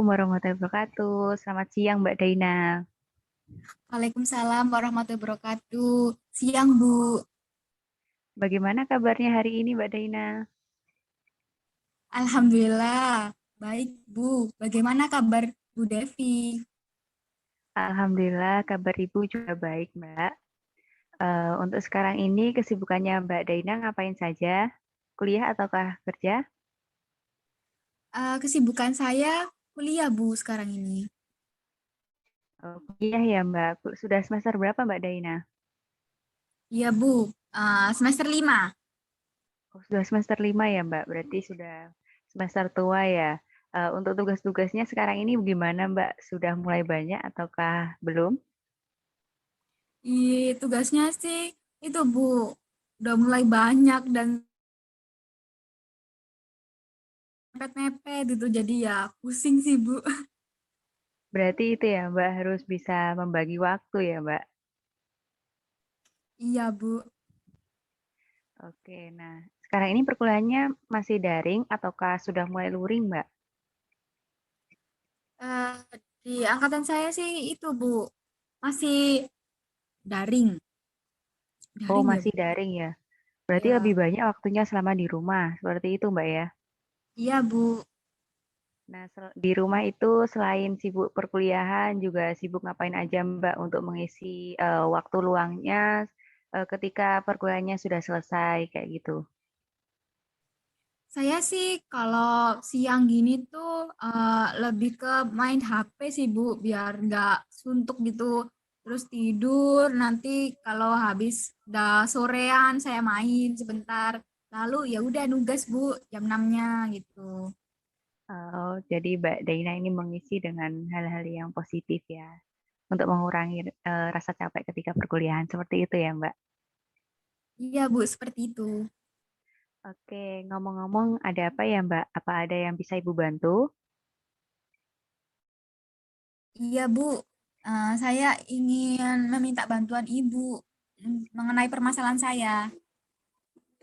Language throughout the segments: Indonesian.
Assalamualaikum warahmatullahi wabarakatuh. Selamat siang, Mbak Daina. Waalaikumsalam warahmatullahi wabarakatuh. Siang, Bu. Bagaimana kabarnya hari ini, Mbak Daina? Alhamdulillah. Baik, Bu. Bagaimana kabar Bu Devi? Alhamdulillah, kabar Ibu juga baik, Mbak. Untuk sekarang ini, kesibukannya Mbak Daina ngapain saja? Kuliah ataukah kerja? Kesibukan saya kuliah, Bu, sekarang ini. Kuliah ya, Mbak. Sudah semester berapa, Mbak Daina? Iya, Bu. Semester 5. Sudah semester 5 ya, Mbak. Berarti sudah semester tua ya. Untuk tugas-tugasnya sekarang ini gimana, Mbak? Sudah mulai banyak ataukah belum? Tugasnya sih itu, Bu. Udah mulai banyak dan mepet-mepet itu. Jadi ya pusing sih, Bu. Berarti itu ya, Mbak harus bisa membagi waktu ya, Mbak. Iya, Bu. Oke, nah sekarang ini perkuliahannya masih daring ataukah sudah mulai luring, Mbak? Eh, di angkatan saya sih itu, Bu. Masih daring. Oh, Daring ya, masih Bu. daring ya. Berarti lebih Ya. banyak waktunya selama di rumah, seperti itu, Mbak ya. Iya, Bu. Nah, di rumah itu selain sibuk perkuliahan, juga sibuk ngapain aja, Mbak, untuk mengisi waktu luangnya ketika perkuliahannya sudah selesai, kayak gitu. Saya sih kalau siang gini tuh lebih ke main HP sih Bu, biar nggak suntuk gitu. Terus tidur, nanti kalau habis udah sorean saya main sebentar. Lalu ya udah nugas Bu jam 6-nya gitu. Oh, jadi Mbak Daina ini mengisi dengan hal-hal yang positif ya, untuk mengurangi rasa capek ketika perkuliahan, seperti itu ya, Mbak. Iya Bu, seperti itu. Oke, ngomong-ngomong, ada apa ya, Mbak? Apa ada yang bisa Ibu bantu? Iya Bu, saya ingin meminta bantuan Ibu mengenai permasalahan saya.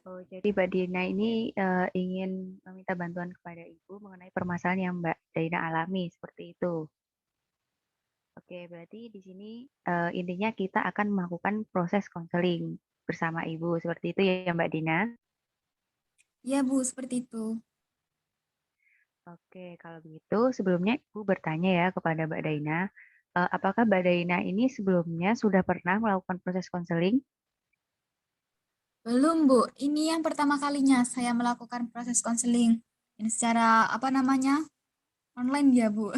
Oh, jadi Mbak Dina ini ingin meminta bantuan kepada Ibu mengenai permasalahan yang Mbak Dina alami, seperti itu. Oke, berarti di sini intinya kita akan melakukan proses konseling bersama Ibu, seperti itu ya, Mbak Dina. Iya Bu, seperti itu. Oke, kalau begitu sebelumnya Ibu bertanya ya kepada Mbak Daina, apakah Mbak Daina ini sebelumnya sudah pernah melakukan proses konseling? Belum, Bu. Ini yang pertama kalinya saya melakukan proses konseling. Ini secara apa namanya? Online ya, Bu.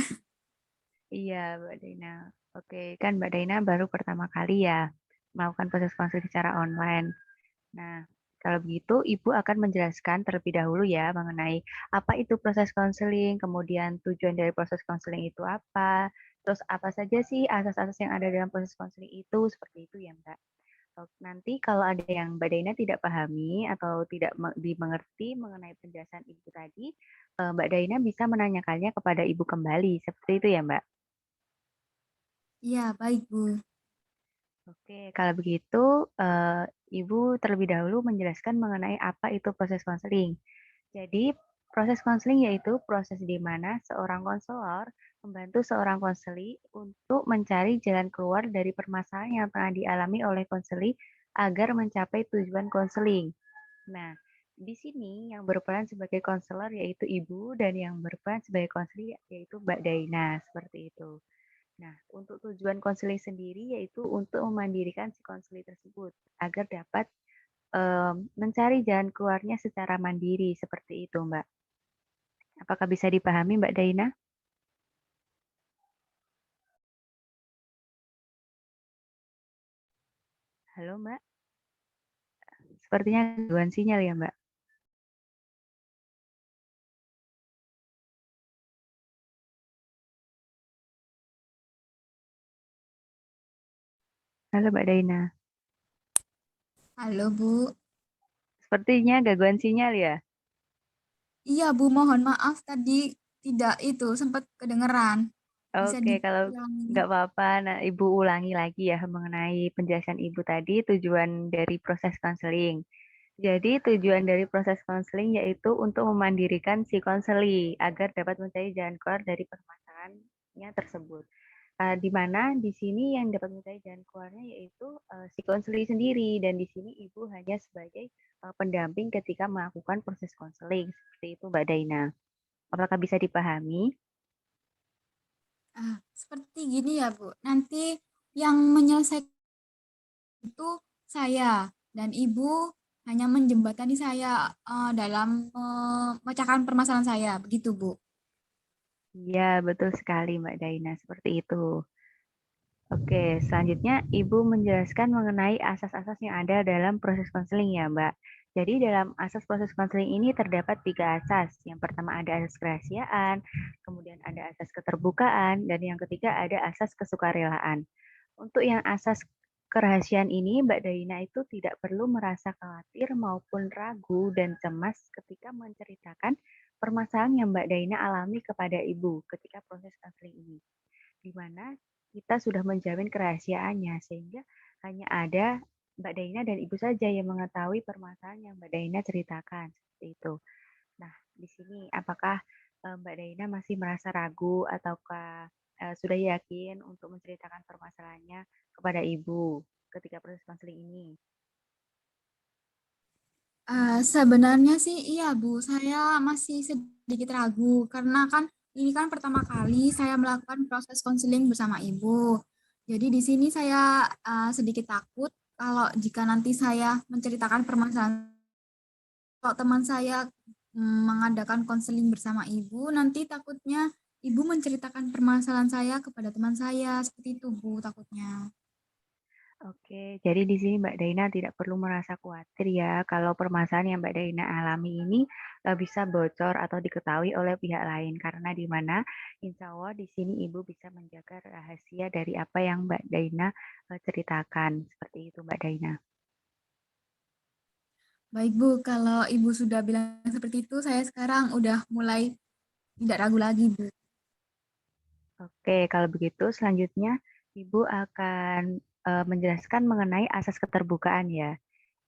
Iya, Mbak Daina. Oke, kan Mbak Daina baru pertama kali ya melakukan proses konseling secara online. Nah, kalau begitu Ibu akan menjelaskan terlebih dahulu ya mengenai apa itu proses konseling, kemudian tujuan dari proses konseling itu apa, terus apa saja sih asas-asas yang ada dalam proses konseling itu, seperti itu ya, Mbak. Nanti kalau ada yang Mbak Daina tidak pahami atau tidak dimengerti mengenai penjelasan Ibu tadi, Mbak Daina bisa menanyakannya kepada Ibu kembali, seperti itu ya, Mbak. Iya, baik, Bu. Oke, kalau begitu Ibu terlebih dahulu menjelaskan mengenai apa itu proses konseling. Jadi, proses konseling yaitu proses di mana seorang konselor membantu seorang konseli untuk mencari jalan keluar dari permasalahan yang tengah dialami oleh konseli agar mencapai tujuan konseling. Nah, di sini yang berperan sebagai konselor yaitu Ibu dan yang berperan sebagai konseli yaitu Mbak Daina, seperti itu. Nah, untuk tujuan konseling sendiri yaitu untuk memandirikan si konseli tersebut agar dapat mencari jalan keluarnya secara mandiri seperti itu, Mbak. Apakah bisa dipahami, Mbak Daina? Halo, Mbak. Sepertinya gangguan sinyal ya, Mbak. Halo, Mbak Daina. Halo, Bu. Sepertinya gangguan sinyal ya. Iya, Bu, mohon maaf tadi tidak itu sempat kedengeran. Bisa Oke, kalau diulangi? nggak apa-apa, nah Ibu ulangi lagi ya mengenai penjelasan Ibu tadi tujuan dari proses konseling. Jadi tujuan dari proses konseling yaitu untuk memandirikan si konseli agar dapat mencari jalan keluar dari permasalahannya tersebut. Di mana di sini yang dapat mencari jalan keluarnya yaitu, si konseli sendiri dan di sini ibu hanya sebagai, pendamping ketika melakukan proses konseling, seperti itu Mbak Daina. Apakah bisa dipahami? Seperti gini ya Bu, nanti yang menyelesaikan itu saya dan Ibu hanya menjembatani saya dalam memecahkan permasalahan saya, begitu Bu. Iya, betul sekali Mbak Daina, seperti itu. Oke, selanjutnya Ibu menjelaskan mengenai asas-asas yang ada dalam proses konseling ya, Mbak. Jadi dalam asas proses konseling ini terdapat 3 asas. Yang pertama ada asas kerahasiaan, kemudian ada asas keterbukaan, dan yang ketiga ada asas kesukarelaan. Untuk yang asas kerahasiaan ini, Mbak Daina itu tidak perlu merasa khawatir maupun ragu dan cemas ketika menceritakan permasalahan yang Mbak Daina alami kepada Ibu ketika proses konseling ini, di mana kita sudah menjamin kerahasiaannya, sehingga hanya ada Mbak Daina dan Ibu saja yang mengetahui permasalahan yang Mbak Daina ceritakan, seperti itu. Nah, di sini apakah Mbak Daina masih merasa ragu ataukah sudah yakin untuk menceritakan permasalahannya kepada Ibu ketika proses konseling ini? Sebenarnya sih iya Bu, saya masih sedikit ragu karena kan ini kan pertama kali saya melakukan proses konseling bersama Ibu. Jadi di sini saya sedikit takut kalau jika nanti saya menceritakan permasalahan, kalau teman saya mengadakan konseling bersama Ibu, nanti takutnya Ibu menceritakan permasalahan saya kepada teman saya, seperti itu Bu takutnya. Oke, jadi di sini Mbak Daina tidak perlu merasa khawatir ya kalau permasalahan yang Mbak Daina alami ini bisa bocor atau diketahui oleh pihak lain karena di mana insya Allah di sini Ibu bisa menjaga rahasia dari apa yang Mbak Daina ceritakan seperti itu Mbak Daina. Baik Bu, kalau Ibu sudah bilang seperti itu, saya sekarang udah mulai tidak ragu lagi Bu. Oke, kalau begitu selanjutnya Ibu akan menjelaskan mengenai asas keterbukaan ya.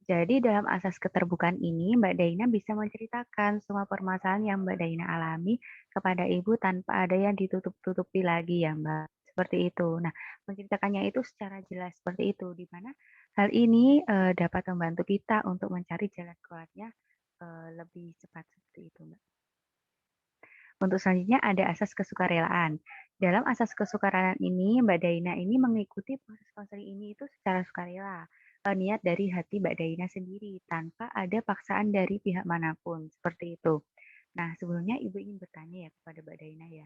Jadi dalam asas keterbukaan ini, Mbak Daina bisa menceritakan semua permasalahan yang Mbak Daina alami kepada Ibu tanpa ada yang ditutup-tutupi lagi ya Mbak. Seperti itu. Nah, menceritakannya itu secara jelas seperti itu, di mana hal ini dapat membantu kita untuk mencari jalan keluarnya lebih cepat seperti itu Mbak. Untuk selanjutnya ada asas kesukarelaan. Dalam asas kesukarelaan ini, Mbak Daina ini mengikuti proses konseling ini itu secara sukarela, niat dari hati Mbak Daina sendiri tanpa ada paksaan dari pihak manapun, seperti itu. Nah, sebelumnya Ibu ingin bertanya ya kepada Mbak Daina ya.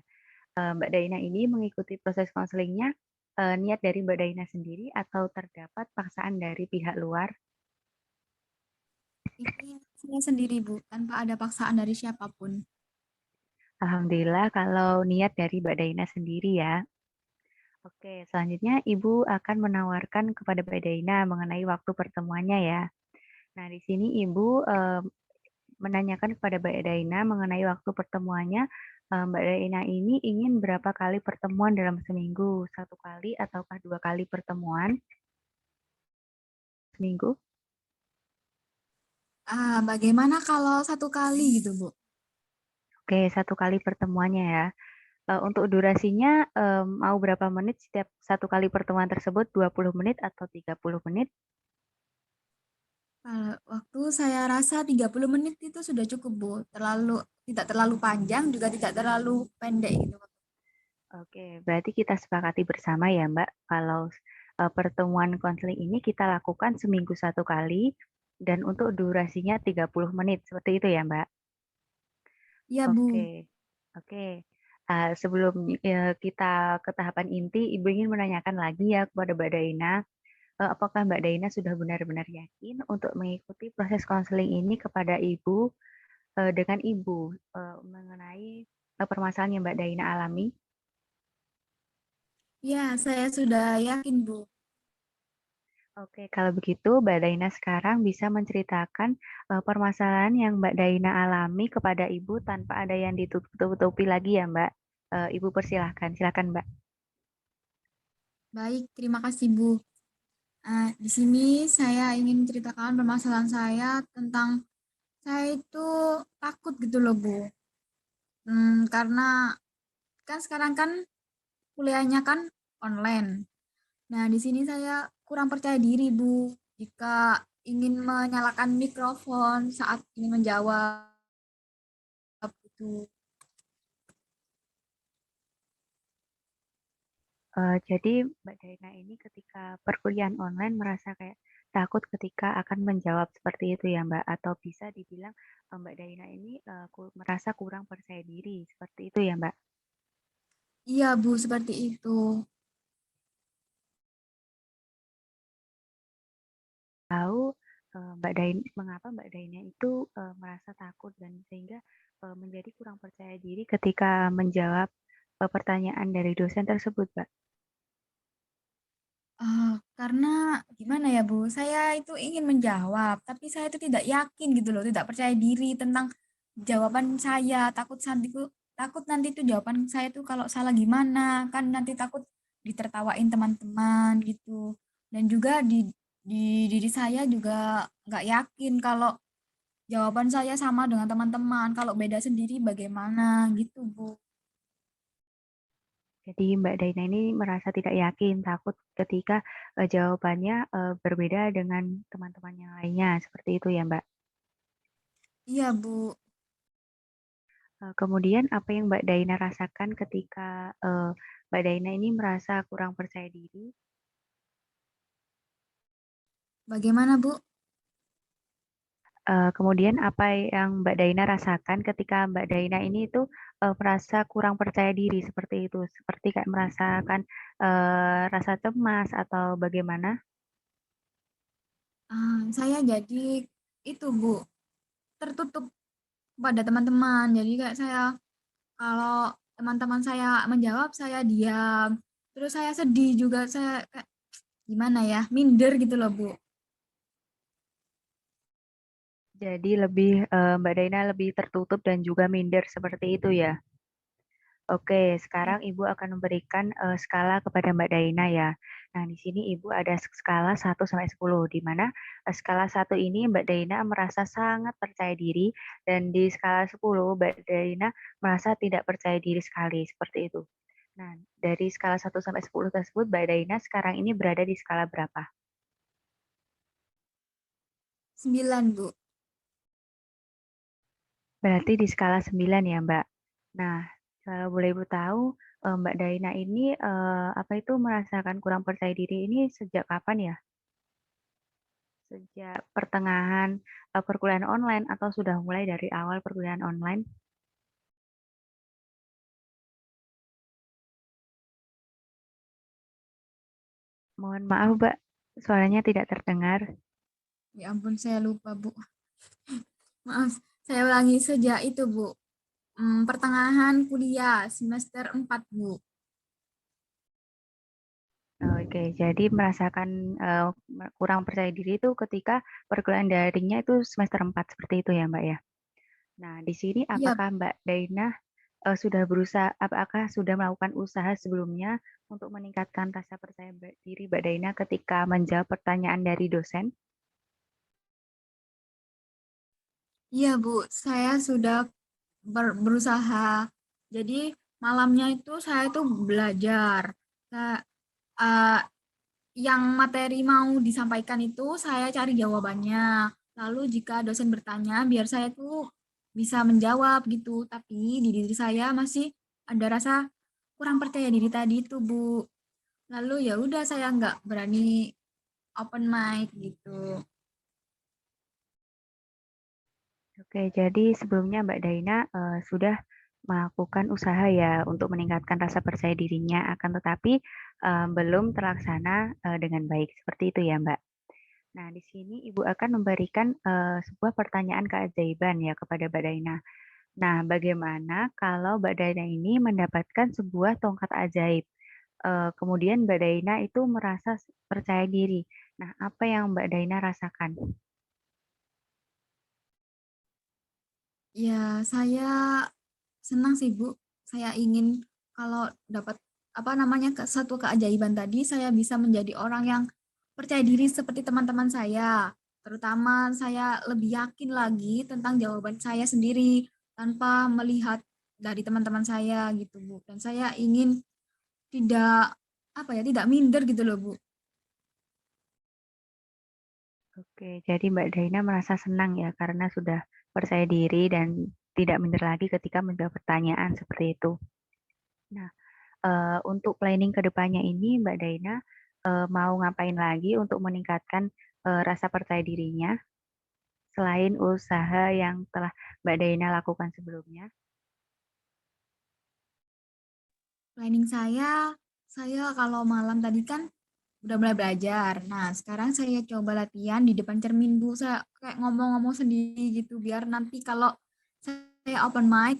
Mbak Daina ini mengikuti proses konselingnya niat dari Mbak Daina sendiri atau terdapat paksaan dari pihak luar? Ini saya sendiri Bu, tanpa ada paksaan dari siapapun. Alhamdulillah kalau niat dari Mbak Daina sendiri ya. Oke, selanjutnya Ibu akan menawarkan kepada Mbak Daina mengenai waktu pertemuannya ya. Nah, di sini Ibu menanyakan kepada Mbak Daina mengenai waktu pertemuannya. Mbak Daina ini ingin berapa kali pertemuan dalam seminggu? 1 kali ataukah 2 kali pertemuan seminggu? Bagaimana kalau 1 kali gitu Bu? Oke, 1 kali pertemuannya ya. Untuk durasinya mau berapa menit setiap 1 kali pertemuan tersebut? 20 menit atau 30 menit? Kalau waktu saya rasa 30 menit itu sudah cukup Bu, tidak terlalu panjang juga tidak terlalu pendek gitu. Oke, berarti kita sepakati bersama ya Mbak, kalau pertemuan konseling ini kita lakukan seminggu 1 kali dan untuk durasinya 30 menit, seperti itu ya Mbak? Iya Bu. Oke, oke. Sebelum kita ke tahapan inti, Ibu ingin menanyakan lagi ya kepada Mbak Daina, apakah Mbak Daina sudah benar-benar yakin untuk mengikuti proses konseling ini kepada Ibu, dengan Ibu, mengenai permasalahan yang Mbak Daina alami? Ya, saya sudah yakin Bu. Oke, kalau begitu Mbak Daina sekarang bisa menceritakan permasalahan yang Mbak Daina alami kepada Ibu tanpa ada yang ditutup-tutupi lagi ya Mbak. Ibu persilahkan, silakan Mbak. Baik, terima kasih Bu. Di sini saya ingin menceritakan permasalahan saya tentang saya itu takut gitu loh Bu. Karena kan sekarang kan kuliahnya kan online. Nah, di sini saya kurang percaya diri Bu jika ingin menyalakan mikrofon saat ingin menjawab gitu. Jadi Mbak Daina ini ketika perkuliahan online merasa kayak takut ketika akan menjawab seperti itu ya Mbak? Atau bisa dibilang Mbak Daina ini merasa kurang percaya diri seperti itu ya Mbak? Iya Bu, seperti itu. Tahu Mbak Dain mengapa Mbak Daina itu merasa takut dan sehingga menjadi kurang percaya diri ketika menjawab pertanyaan dari dosen tersebut, Mbak? Karena gimana ya Bu, saya itu ingin menjawab, tapi saya itu tidak yakin gitu loh, tidak percaya diri tentang jawaban saya, takut nanti tuh jawaban saya tuh kalau salah gimana, kan nanti takut ditertawain teman-teman gitu. Dan juga di diri saya juga nggak yakin kalau jawaban saya sama dengan teman-teman, kalau beda sendiri bagaimana gitu Bu. Jadi Mbak Daina ini merasa tidak yakin, takut ketika jawabannya berbeda dengan teman-teman yang lainnya, seperti itu ya Mbak? Iya Bu. Kemudian apa yang Mbak Daina rasakan ketika Mbak Daina ini merasa kurang percaya diri? Bagaimana Bu? Kemudian apa yang Mbak Daina rasakan ketika Mbak Daina ini itu merasa kurang percaya diri seperti itu? Seperti kayak merasakan rasa cemas atau bagaimana? Saya jadi itu Bu, tertutup pada teman-teman. Jadi kayak saya kalau teman-teman saya menjawab, saya diam. Terus saya sedih juga, saya kayak gimana ya, minder gitu loh, Bu. Jadi lebih Mbak Daina lebih tertutup dan juga minder seperti itu ya? Oke, Iya. sekarang Ibu akan memberikan skala kepada Mbak Daina ya. Nah, di sini Ibu ada skala 1 sampai 10, di mana skala 1 ini Mbak Daina merasa sangat percaya diri, dan di skala 10 Mbak Daina merasa tidak percaya diri sekali, seperti itu. Nah, dari skala 1 sampai 10 tersebut, Mbak Daina sekarang ini berada di skala berapa? 9, Bu. Berarti di skala 9 ya, Mbak. Nah, kalau boleh Ibu tahu, Mbak Daina ini apa itu merasakan kurang percaya diri ini sejak kapan ya? Sejak pertengahan perkuliahan online atau sudah mulai dari awal perkuliahan online? Mohon maaf, Mbak, suaranya tidak terdengar. Ya ampun, saya lupa, Bu. Maaf, saya ulangi sejak itu, Bu. Pertengahan kuliah semester 4, Bu. Oke, jadi merasakan kurang percaya diri itu ketika perkuliahan daringnya itu semester 4 seperti itu ya, Mbak ya? Nah, di sini Iya, apakah Mbak Daina sudah berusaha, apakah sudah melakukan usaha sebelumnya untuk meningkatkan rasa percaya diri Mbak Daina ketika menjawab pertanyaan dari dosen? iya, Bu. Saya sudah berusaha. Jadi malamnya itu saya itu belajar. Nah, eh, yang materi mau disampaikan itu saya cari jawabannya. Lalu jika dosen bertanya, biar saya tuh bisa menjawab gitu. Tapi di diri saya masih ada rasa kurang percaya diri tadi itu, Bu. Lalu ya udah saya nggak berani open mic gitu. Oke, jadi sebelumnya Mbak Daina sudah melakukan usaha ya untuk meningkatkan rasa percaya dirinya, akan tetapi belum terlaksana dengan baik. Seperti itu ya, Mbak. Nah, di sini Ibu akan memberikan sebuah pertanyaan keajaiban ya kepada Mbak Daina. Nah, bagaimana kalau Mbak Daina ini mendapatkan sebuah tongkat ajaib? Kemudian Mbak Daina itu merasa percaya diri. Nah, apa yang Mbak Daina rasakan? Ya, saya senang sih, Bu. Saya ingin kalau dapat apa namanya satu keajaiban tadi, saya bisa menjadi orang yang percaya diri seperti teman-teman saya. Terutama saya lebih yakin lagi tentang jawaban saya sendiri tanpa melihat dari teman-teman saya gitu, Bu. Dan saya ingin tidak apa ya, tidak minder gitu loh, Bu. Oke, jadi Mbak Daina merasa senang ya karena sudah percaya diri dan tidak minder lagi ketika menjawab pertanyaan seperti itu. Nah, untuk planning ke depannya ini Mbak Daina mau ngapain lagi untuk meningkatkan rasa percaya dirinya selain usaha yang telah Mbak Daina lakukan sebelumnya? Planning saya kalau malam tadi kan udah mulai belajar. Nah, sekarang saya coba latihan di depan cermin, Bu. Saya kayak ngomong-ngomong sendiri gitu biar nanti kalau saya open mic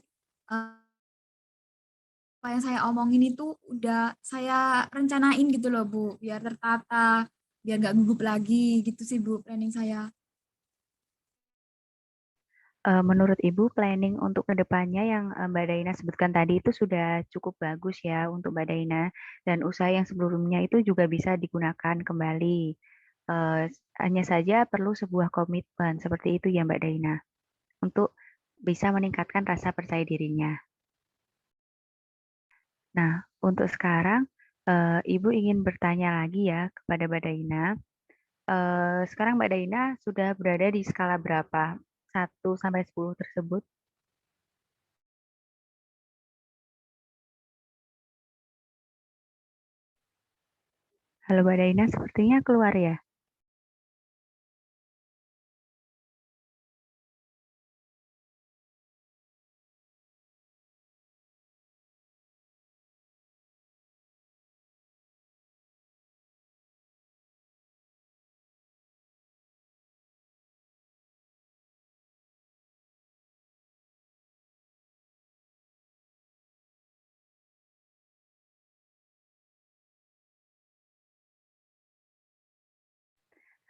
apa yang saya omongin itu udah saya rencanain gitu loh, Bu, biar tertata, biar nggak gugup lagi gitu sih, Bu, planning saya. Menurut Ibu, planning untuk kedepannya yang Mbak Daina sebutkan tadi itu sudah cukup bagus ya untuk Mbak Daina, dan usaha yang sebelumnya itu juga bisa digunakan kembali. Eh, Hanya saja perlu sebuah komitmen seperti itu ya Mbak Daina, untuk bisa meningkatkan rasa percaya dirinya. Nah, untuk sekarang Ibu ingin bertanya lagi ya kepada Mbak Daina. Sekarang Mbak Daina sudah berada di skala berapa? 1 sampai 10 tersebut. Halo Mbak Daina, sepertinya keluar ya.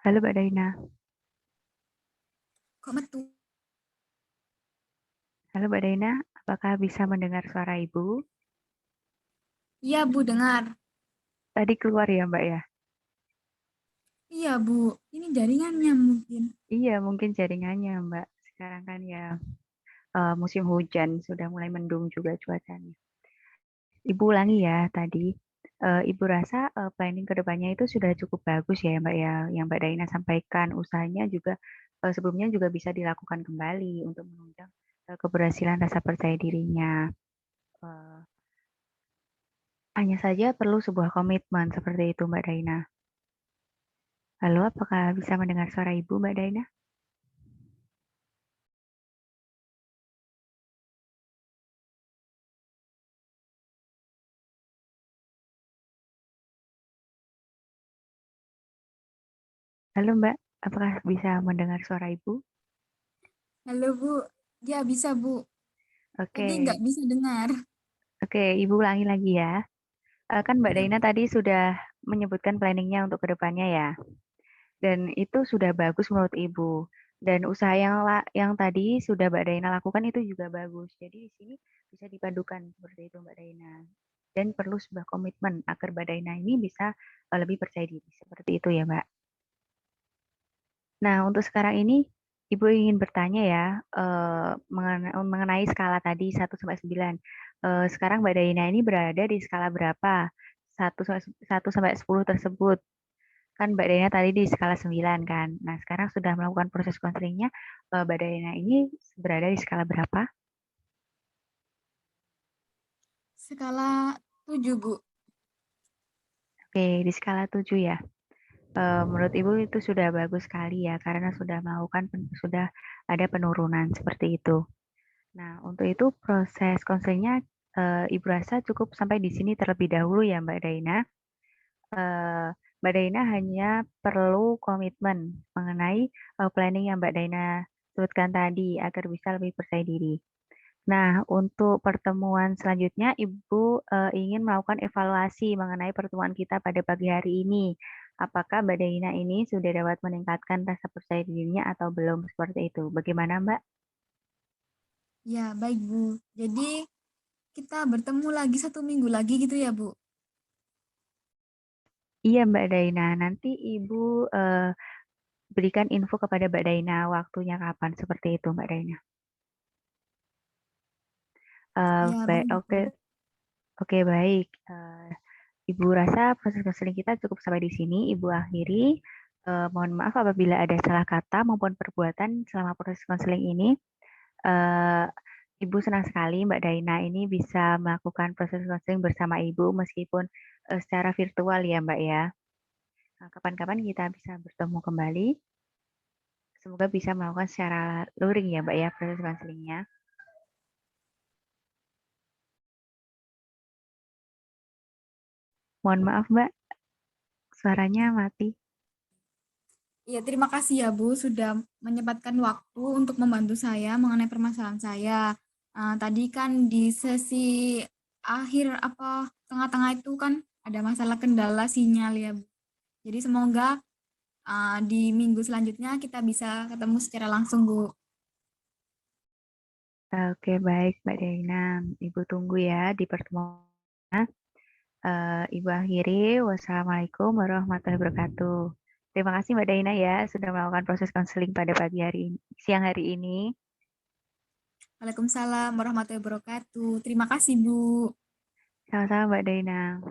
Halo Mbak Daina. Kok metu? Halo Mbak Daina, apakah bisa mendengar suara Ibu? Iya, Bu, dengar. Tadi keluar ya Mbak ya? Iya, Bu. Ini jaringannya mungkin. Iya, mungkin jaringannya Mbak. Sekarang kan ya musim hujan, sudah mulai mendung juga cuacanya. Ibu ulangi ya tadi. Ibu rasa planning ke depannya itu sudah cukup bagus ya Mbak ya. Yang Mbak Daina sampaikan, usahanya juga sebelumnya juga bisa dilakukan kembali untuk menunjang keberhasilan rasa percaya dirinya. Eh, Hanya saja perlu sebuah komitmen seperti itu Mbak Daina. Halo, apakah bisa mendengar suara Ibu, Mbak Daina? Halo, Mbak. Apakah bisa mendengar suara Ibu? Halo, Bu. Ya, bisa, Bu. Oke, Tadi nggak bisa dengar. oke, Ibu ulangi lagi ya. Kan Mbak Ya, Daina Bu. tadi sudah menyebutkan planningnya untuk kedepannya ya. Dan itu sudah bagus menurut Ibu. Dan usaha yang tadi sudah Mbak Daina lakukan itu juga bagus. Jadi di sini bisa dipadukan seperti itu Mbak Daina. Dan perlu sebuah komitmen agar Mbak Daina ini bisa lebih percaya diri. Seperti itu ya, Mbak. Nah, untuk sekarang ini Ibu ingin bertanya ya mengenai skala tadi 1 sampai 9. Sekarang Mbak Daina ini berada di skala berapa? 1 sampai 10 tersebut. Kan Mbak Daina tadi di skala 9 kan. Nah, sekarang sudah melakukan proses konselingnya, Mbak Daina ini berada di skala berapa? Skala 7, Bu. Oke, di skala 7 ya. Menurut Ibu itu sudah bagus sekali ya karena sudah melakukan sudah ada penurunan seperti itu. Nah, untuk itu proses konselingnya Ibu rasa cukup sampai di sini terlebih dahulu ya Mbak Daina. Eh, Mbak Daina hanya perlu komitmen mengenai planning yang Mbak Daina sebutkan tadi agar bisa lebih percaya diri. Nah, untuk pertemuan selanjutnya Ibu ingin melakukan evaluasi mengenai pertemuan kita pada pagi hari ini. Apakah Mbak Daina ini sudah dapat meningkatkan rasa percaya dirinya atau belum seperti itu? Bagaimana Mbak? Ya, baik, Bu. Jadi, kita bertemu lagi 1 minggu lagi gitu ya, Bu? Iya Mbak Daina, nanti Ibu berikan info kepada Mbak Daina waktunya kapan seperti itu Mbak Daina. Iya, Bu. Oke, oke baik. Ibu rasa proses konseling kita cukup sampai di sini. Ibu akhiri. Mohon maaf apabila ada salah kata maupun perbuatan selama proses konseling ini. Eh, Ibu senang sekali Mbak Daina ini bisa melakukan proses konseling bersama Ibu meskipun secara virtual ya Mbak ya. Nah, kapan-kapan kita bisa bertemu kembali. Semoga bisa melakukan secara luring ya Mbak ya proses konselingnya. Mohon maaf Mbak, suaranya mati. Iya, terima kasih ya Bu sudah menyempatkan waktu untuk membantu saya mengenai permasalahan saya. Tadi kan di sesi akhir apa tengah-tengah itu kan ada masalah kendala sinyal ya Bu. Jadi semoga di minggu selanjutnya kita bisa ketemu secara langsung Bu. Oke baik Mbak Daina, Ibu tunggu ya di pertemuan. Ibu akhiri, wassalamualaikum warahmatullahi wabarakatuh. Terima kasih Mbak Daina ya sudah melakukan proses konseling pada pagi hari ini, siang hari ini. Waalaikumsalam warahmatullahi wabarakatuh. Terima kasih Bu. Sama-sama Mbak Daina.